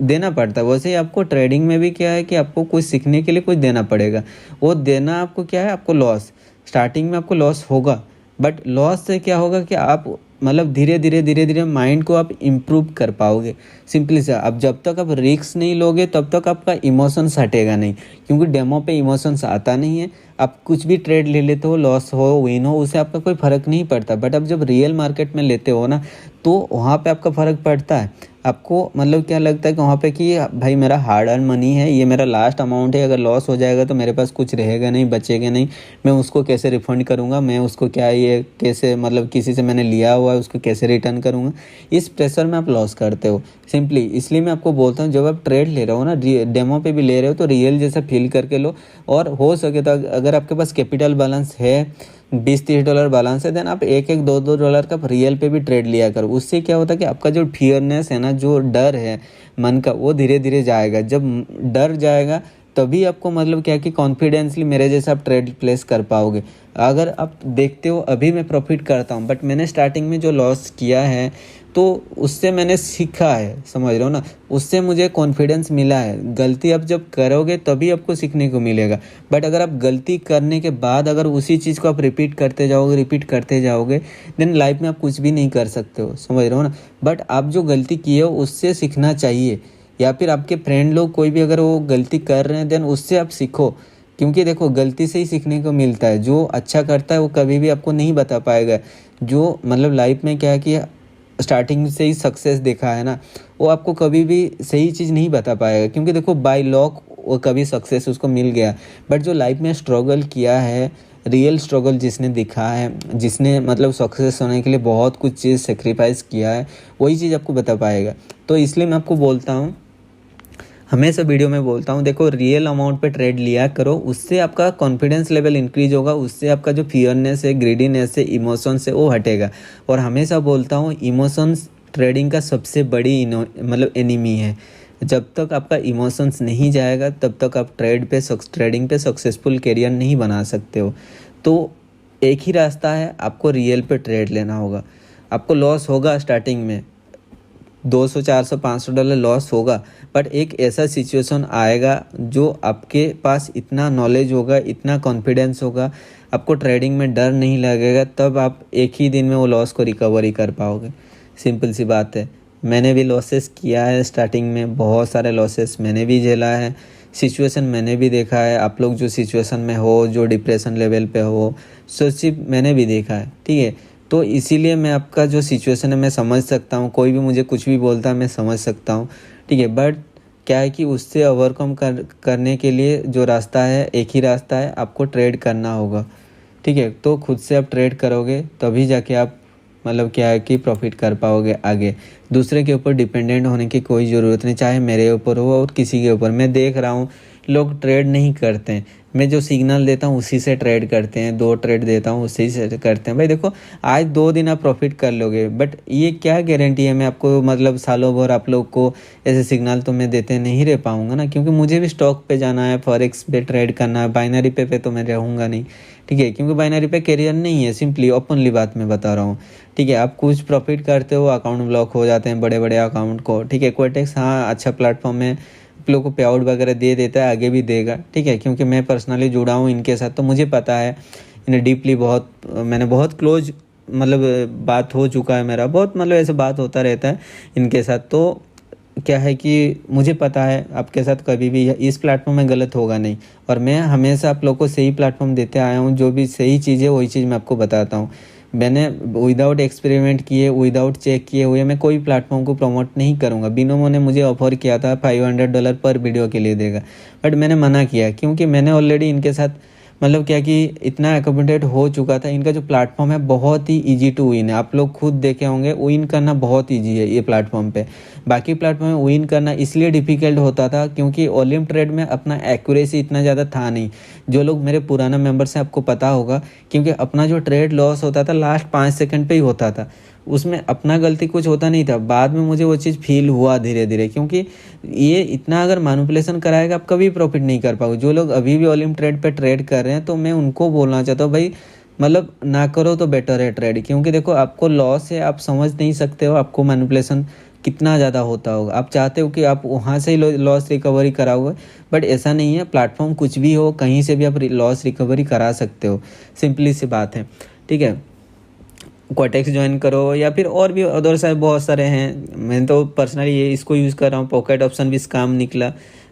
देना पड़ता है। वैसे ही आपको ट्रेडिंग में भी क्या है कि आपको कुछ सीखने के लिए कुछ देना पड़ेगा, वो देना आपको क्या है, आपको लॉस, स्टार्टिंग में आपको लॉस होगा, बट लॉस से क्या होगा कि आप मतलब धीरे धीरे माइंड को आप इम्प्रूव कर पाओगे। सिंपली से अब जब तक आप रिस्क नहीं लोगे तब तक आपका इमोशंस हटेगा नहीं, क्योंकि डेमो पे इमोशंस आता नहीं है। आप कुछ भी ट्रेड ले लेते हो, लॉस हो विन हो, उससे आपका कोई फ़र्क नहीं पड़ता, बट अब जब रियल मार्केट में लेते हो ना तो वहाँ पे आपका फ़र्क पड़ता है। आपको मतलब क्या लगता है कि वहाँ पे कि भाई मेरा हार्ड अर्न मनी है, ये मेरा लास्ट अमाउंट है, अगर लॉस हो जाएगा तो मेरे पास कुछ रहेगा नहीं, बचेगा नहीं, मैं उसको कैसे रिफंड करूँगा, मैं उसको क्या ये कैसे मतलब किसी से मैंने लिया हुआ है उसको कैसे रिटर्न करूँगा, इस प्रेशर में आप लॉस करते हो सिंपली। इसलिए मैं आपको बोलता हूँ जब आप ट्रेड ले रहे हो ना, डेमो पे भी ले रहे हो तो रियल जैसा फील करके लो, और हो सके तो अगर आपके पास कैपिटल बैलेंस है, $20-30 बैलेंस है, देन आप $1-2 का रियल पे भी ट्रेड लिया करो। उससे क्या होता है कि आपका जो फियरनेस है ना, जो डर है मन का, वो धीरे धीरे जाएगा। जब डर जाएगा तभी आपको मतलब क्या कि कॉन्फिडेंसली मेरे जैसा आप ट्रेड प्लेस कर पाओगे। अगर आप देखते हो अभी मैं प्रॉफिट करता हूँ, बट मैंने स्टार्टिंग में जो लॉस किया है तो उससे मैंने सीखा है, समझ रहे हो ना, उससे मुझे कॉन्फिडेंस मिला है। गलती आप जब करोगे तभी आपको सीखने को मिलेगा, बट अगर आप गलती करने के बाद अगर उसी चीज़ को आप रिपीट करते जाओगे देन लाइफ में आप कुछ भी नहीं कर सकते हो, समझ रहे हो ना। बट आप जो गलती किए हो उससे सीखना चाहिए, या फिर आपके फ्रेंड लोग कोई भी अगर वो गलती कर रहे हैं देन उससे आप सीखो, क्योंकि देखो गलती से ही सीखने को मिलता है। जो अच्छा करता है वो कभी भी आपको नहीं बता पाएगा, जो मतलब लाइफ में क्या है कि स्टार्टिंग से ही सक्सेस देखा है ना, वो आपको कभी भी सही चीज़ नहीं बता पाएगा, क्योंकि देखो बाय लॉक वो कभी सक्सेस उसको मिल गया, बट जो लाइफ में स्ट्रगल किया है रियल स्ट्रगल जिसने दिखा है, जिसने मतलब सक्सेस होने के लिए बहुत कुछ चीज़ सेक्रीफाइस किया है, वही चीज़ आपको बता पाएगा। तो इसलिए मैं आपको बोलता हूँ, हमेशा वीडियो में बोलता हूँ, देखो रियल अमाउंट पे ट्रेड लिया करो, उससे आपका कॉन्फिडेंस लेवल इंक्रीज होगा, उससे आपका जो फियरनेस है, ग्रीडीनेस है, इमोशंस है, वो हटेगा। और हमेशा बोलता हूँ, इमोशंस ट्रेडिंग का सबसे बड़ी मतलब एनिमी है। जब तक आपका इमोशंस नहीं जाएगा तब तक आप ट्रेडिंग पे सक्सेसफुल करियर नहीं बना सकते हो। तो एक ही रास्ता है, आपको रियल पे ट्रेड लेना होगा। आपको लॉस होगा स्टार्टिंग में, 200 400 $500 लॉस होगा, बट एक ऐसा सिचुएशन आएगा जो आपके पास इतना नॉलेज होगा, इतना कॉन्फिडेंस होगा, आपको ट्रेडिंग में डर नहीं लगेगा, तब आप एक ही दिन में वो लॉस को रिकवरी कर पाओगे। सिंपल सी बात है। मैंने भी लॉसेस किया है स्टार्टिंग में, बहुत सारे लॉसेस मैंने भी झेला है, सिचुएशन मैंने भी देखा है। आप लोग जो सिचुएशन में हो, जो डिप्रेशन लेवल पे हो, सोचिए मैंने भी देखा है, ठीक है। तो इसीलिए मैं आपका जो सिचुएशन है मैं समझ सकता हूँ, कोई भी मुझे कुछ भी बोलता है मैं समझ सकता हूँ, ठीक है। बट क्या है कि उससे ओवरकम करने के लिए जो रास्ता है, एक ही रास्ता है, आपको ट्रेड करना होगा, ठीक है। तो खुद से आप ट्रेड करोगे तभी जाके आप मतलब क्या है कि प्रॉफिट कर पाओगे आगे। दूसरे के ऊपर डिपेंडेंट होने की कोई ज़रूरत नहीं, चाहे मेरे ऊपर हो और किसी के ऊपर। मैं देख रहा हूँ लोग ट्रेड नहीं करते हैं, मैं जो सिग्नल देता हूँ उसी से ट्रेड करते हैं, 2 ट्रेड देता हूँ उसी से करते हैं। भाई देखो, आज 2 दिन आप प्रॉफिट कर लोगे, बट ये क्या गारंटी है मैं आपको मतलब सालों भर आप लोग को ऐसे सिग्नल तो मैं देते नहीं रह पाऊँगा ना, क्योंकि मुझे भी स्टॉक पे जाना है, फॉरेक्स पे ट्रेड करना है, बाइनरी पे तो मैं रहूँगा नहीं, ठीक है। क्योंकि बाइनरी पे करियर नहीं है, सिंपली ओपनली बात मैं बता रहा हूँ, ठीक है। आप कुछ प्रॉफिट करते हो, अकाउंट ब्लॉक हो जाते हैं बड़े बड़े अकाउंट को, ठीक है। क्वेटेक्स हाँ अच्छा प्लेटफॉर्म है, आप लोग को पे आउट वगैरह दे देता है, आगे भी देगा, ठीक है। क्योंकि मैं पर्सनली जुड़ा हूँ इनके साथ, तो मुझे पता है इन्हें डीपली, बहुत मैंने बहुत क्लोज मतलब बात हो चुका है मेरा, बहुत मतलब ऐसे बात होता रहता है इनके साथ। तो क्या है कि मुझे पता है आपके साथ कभी भी इस प्लेटफॉर्म में गलत होगा नहीं, और मैं हमेशा आप लोग को सही प्लेटफॉर्म देते आया हूँ, जो भी सही चीज़ है वही चीज़ मैं आपको बताता हूँ। मैंने विदाउट एक्सपेरिमेंट किए, विदाउट चेक किए हुए मैं कोई प्लेटफॉर्म को प्रमोट नहीं करूँगा। बिनोमो ने मुझे ऑफर किया था $500 पर वीडियो के लिए देगा, बट मैंने मना किया, क्योंकि मैंने ऑलरेडी इनके साथ मतलब क्या कि इतना एकोमोडेट हो चुका था। इनका जो प्लेटफॉर्म है बहुत ही ईजी टू विन है, आप लोग खुद देखे होंगे, विन करना बहुत ईजी है ये प्लेटफॉर्म पे। बाकी प्लेटफॉर्म में विन करना इसलिए डिफ़िकल्ट होता था क्योंकि ओलिम ट्रेड में अपना एक्यूरेसी इतना ज़्यादा था नहीं। जो लोग मेरे पुराना मेंबर्स हैं आपको पता होगा, क्योंकि अपना जो ट्रेड लॉस होता था लास्ट 5 सेकंड पे ही होता था, उसमें अपना गलती कुछ होता नहीं था। बाद में मुझे वो चीज़ फील हुआ धीरे धीरे, क्योंकि ये इतना अगर मैनिपुलेशन कराएगा आप कभी प्रॉफिट नहीं कर पाओगे। जो लोग अभी भी ओलिम ट्रेड पे ट्रेड कर रहे हैं, तो मैं उनको बोलना चाहता हूँ भाई मतलब ना करो तो बेटर है ट्रेड, क्योंकि देखो आपको लॉस है, आप समझ नहीं सकते हो आपको मैनिपुलेशन कितना ज़्यादा होता होगा। आप चाहते हो कि आप वहाँ से ही लॉस रिकवरी कराओगे, बट ऐसा नहीं है। प्लेटफॉर्म कुछ भी हो, कहीं से भी आप लॉस रिकवरी करा सकते हो, सिंपली सी बात है, ठीक है। क्वाटेक्स ज्वाइन करो, या फिर और भी अदर सारे बहुत सारे हैं। मैं तो पर्सनली ये इसको यूज़ कर रहा हूँ। पॉकेट ऑप्शन भी काम निकला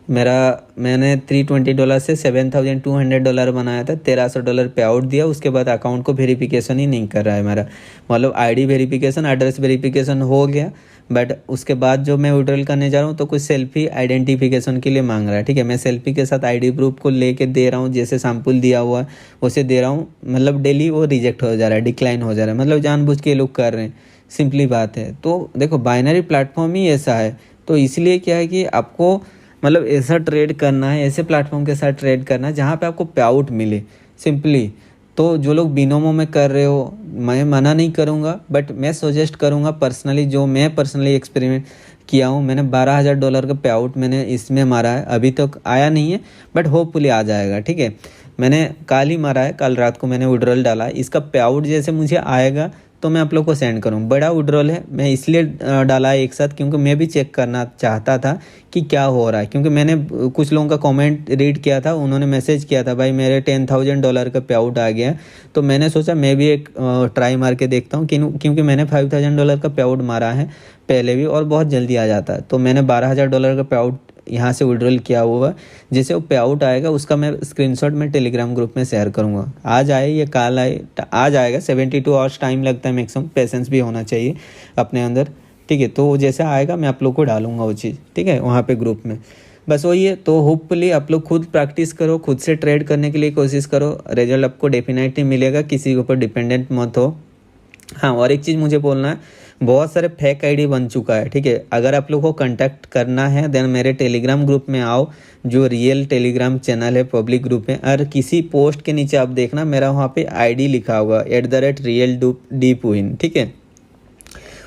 मेरा, मैंने $320 से $7,200 बनाया था, $1,300 पे आउट दिया। उसके बाद अकाउंट को वेरिफिकेशन ही नहीं कर रहा है मेरा, मतलब आईडी वेरिफिकेशन, एड्रेस वेरिफिकेशन हो गया, बट उसके बाद जो मैं विड्रॉल करने जा रहा हूँ तो कुछ सेल्फी आइडेंटिफिकेशन के लिए मांग रहा है, ठीक है। मैं सेल्फी के साथ आईडी प्रूफ को लेके दे रहा हूँ, जैसे सैम्पल दिया हुआ है उसे दे रहा हूँ, मतलब डेली वो रिजेक्ट हो जा रहा है, डिक्लाइन हो जा रहा है, मतलब जानबूझ के लोग कर रहे हैं, सिंपली बात है। तो देखो बाइनरी प्लेटफॉर्म ही ऐसा है, तो इसलिए क्या है कि आपको मतलब ऐसा ट्रेड करना है, ऐसे प्लेटफॉर्म के साथ ट्रेड करना है जहाँ पे आपको पे आउट मिले, सिंपली। तो जो लोग बिनोमो में कर रहे हो, मैं मना नहीं करूँगा, बट मैं सजेस्ट करूँगा पर्सनली, जो मैं पर्सनली एक्सपेरिमेंट किया हूँ। मैंने $12,000 का पे आउट मैंने इसमें मारा है, अभी तक आया नहीं है, बट होपफुली आ जाएगा, ठीक है। मैंने कल ही मारा है, कल रात को मैंने विड्रॉल डाला है। इसका पे आउट जैसे मुझे आएगा तो मैं आप लोग को सेंड करूँ। बड़ा विड्रॉल है, मैं इसलिए डाला है एक साथ, क्योंकि मैं भी चेक करना चाहता था कि क्या हो रहा है। क्योंकि मैंने कुछ लोगों का कमेंट रीड किया था, उन्होंने मैसेज किया था भाई मेरे $10,000 का पे आउट आ गया। तो मैंने सोचा मैं भी एक ट्राई मार के देखता हूँ, क्योंकि मैंने $5,000 का पे आउट मारा है पहले भी, और बहुत जल्दी आ जाता है। तो मैंने $12,000 का पे आउट यहाँ से विड्रॉल किया हुआ, जैसे वो पे आउट आएगा उसका मैं स्क्रीनशॉट में टेलीग्राम ग्रुप में शेयर करूँगा। आज आए या कल आए, आ जाएगा। 72 आवर्स टाइम लगता है मैक्सिमम, पेशेंस भी होना चाहिए अपने अंदर, ठीक है। तो जैसे आएगा मैं आप लोग को डालूंगा वो चीज़, ठीक है, वहाँ पे ग्रुप में। बस वही है। तो होपफुली आप लोग खुद प्रैक्टिस करो, खुद से ट्रेड करने के लिए कोशिश करो, रिजल्ट आपको डेफिनेटली मिलेगा, किसी के ऊपर डिपेंडेंट मत हो। हाँ, और एक चीज़ मुझे बोलना है, बहुत सारे फेक आईडी बन चुका है, ठीक है। अगर आप लोग को कांटेक्ट करना है देन मेरे टेलीग्राम ग्रुप में आओ, जो रियल टेलीग्राम चैनल है, पब्लिक ग्रुप है। और किसी पोस्ट के नीचे आप देखना मेरा वहाँ पे आईडी लिखा होगा @RealDeepWin, ठीक है।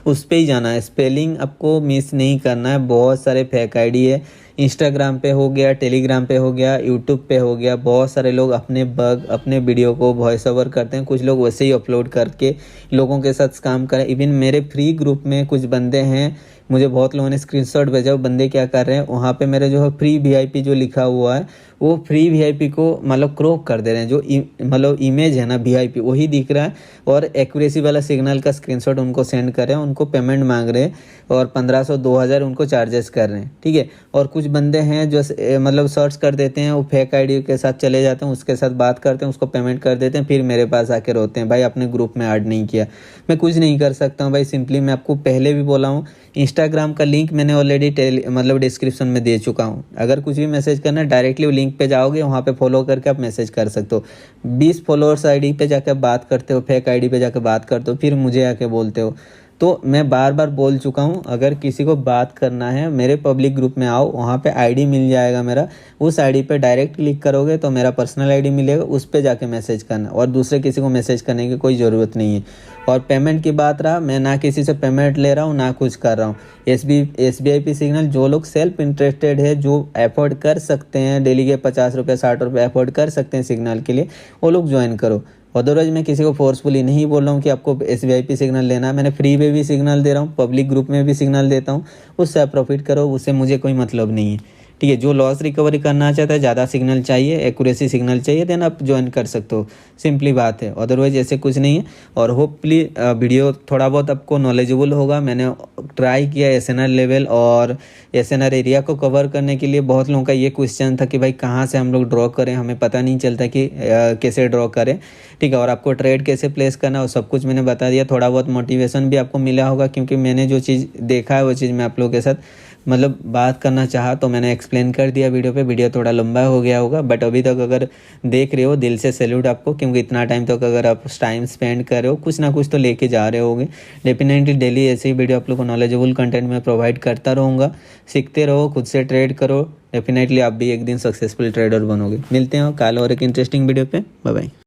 उस पर ही जाना है, स्पेलिंग आपको मिस नहीं करना है। बहुत सारे फेक आईडी है, इंस्टाग्राम पे हो गया, टेलीग्राम पे हो गया, यूट्यूब पे हो गया। बहुत सारे लोग अपने अपने वीडियो को वॉइस ओवर करते हैं, कुछ लोग वैसे ही अपलोड करके लोगों के साथ काम करें। इवन मेरे फ्री ग्रुप में कुछ बंदे हैं, मुझे बहुत लोगों ने स्क्रीनशॉट भेजा, वो बंदे क्या कर रहे हैं, वहाँ पे मेरे जो है फ्री वीआईपी जो लिखा हुआ है, वो फ्री वीआईपी को मतलब क्रॉप कर दे रहे हैं। जो मतलब इमेज है ना वीआईपी, वही दिख रहा है, और एक्यूरेसी वाला सिग्नल का स्क्रीनशॉट उनको सेंड कर रहे हैं, उनको पेमेंट मांग रहे हैं, और 1500 2000 उनको चार्जेस कर रहे हैं, ठीक है। और कुछ बंदे हैं जो मतलब सर्च कर देते हैं, वो फेक आईडी के साथ चले जाते हैं, उसके साथ बात करते हैं, उसको पेमेंट कर देते हैं, फिर मेरे पास आके रोते हैं, भाई अपने ग्रुप में ऐड नहीं किया। मैं कुछ नहीं कर सकता हूँ भाई, सिंपली मैं आपको पहले भी बोला हूँ, इंस्टाग्राम का लिंक मैंने ऑलरेडी मतलब डिस्क्रिप्शन में दे चुका हूँ। अगर कुछ भी मैसेज करना है डायरेक्टली वो लिंक पे जाओगे, वहाँ पे फॉलो करके आप मैसेज कर सकते हो। 20 फॉलोअर्स आईडी पे जाकर बात करते हो, फेक आईडी पे जाकर बात करते हो, फिर मुझे आके बोलते हो। तो मैं बार बार बोल चुका हूँ, अगर किसी को बात करना है मेरे पब्लिक ग्रुप में आओ, वहाँ पे आईडी मिल जाएगा मेरा, उस आईडी पे डायरेक्ट क्लिक करोगे तो मेरा पर्सनल आईडी मिलेगा, उस पे जाके मैसेज करना, और दूसरे किसी को मैसेज करने की कोई ज़रूरत नहीं है। और पेमेंट की बात रहा, मैं ना किसी से पेमेंट ले रहा हूँ ना कुछ कर रहा हूँ। SBIP सिग्नल जो लोग सेल्फ इंटरेस्टेड है, जो अफोर्ड कर सकते हैं, डेली के 50 रुपये 60 रुपये अफोर्ड कर सकते हैं सिग्नल के लिए, वो लोग ज्वाइन करो। अदरवाइज मैं किसी को फोर्सफुली नहीं बोल रहा हूँ कि आपको SBIP सिग्नल लेना है। मैंने फ्री में भी सिग्नल दे रहा हूँ, पब्लिक ग्रुप में भी सिग्नल देता हूँ, उससे आप प्रॉफिट करो, उससे मुझे कोई मतलब नहीं है, ठीक है। जो लॉस रिकवरी करना चाहता है, ज़्यादा सिग्नल चाहिए, एक्यूरेसी सिग्नल चाहिए, देन आप ज्वाइन कर सकते हो, सिंपली बात है। अदरवाइज ऐसे कुछ नहीं है। और होपफुली वीडियो थोड़ा बहुत आपको नॉलेजेबल होगा। मैंने ट्राई किया SNR लेवल और SNR एरिया को कवर करने के लिए। बहुत लोगों का ये क्वेश्चन था कि भाई कहाँ से हम लोग ड्रॉ करें, हमें पता नहीं चलता कि कैसे ड्रॉ करें, ठीक है। और आपको ट्रेड कैसे प्लेस करना है, वो सब कुछ मैंने बता दिया। थोड़ा बहुत मोटिवेशन भी आपको मिला होगा, क्योंकि मैंने जो चीज़ देखा है वो चीज़ मैं आप लोगों के साथ मतलब बात करना चाहा, तो मैंने एक्सप्लेन कर दिया वीडियो पे। वीडियो थोड़ा लंबा हो गया होगा, बट अभी तक अगर देख रहे हो, दिल से सैल्यूट आपको, क्योंकि इतना टाइम तक अगर आप टाइम स्पेंड कर रहे हो, कुछ ना कुछ तो लेके जा रहे होगे। डेफिनेटली डेली ऐसे ही वीडियो आप लोग को नॉलेजेबल कंटेंट में प्रोवाइड करता रहूँगा। सीखते रहो, खुद से ट्रेड करो, डेफिनेटली आप भी एक दिन सक्सेसफुल ट्रेडर बनोगे। मिलते हैं कल और एक इंटरेस्टिंग वीडियो पे। Bye bye.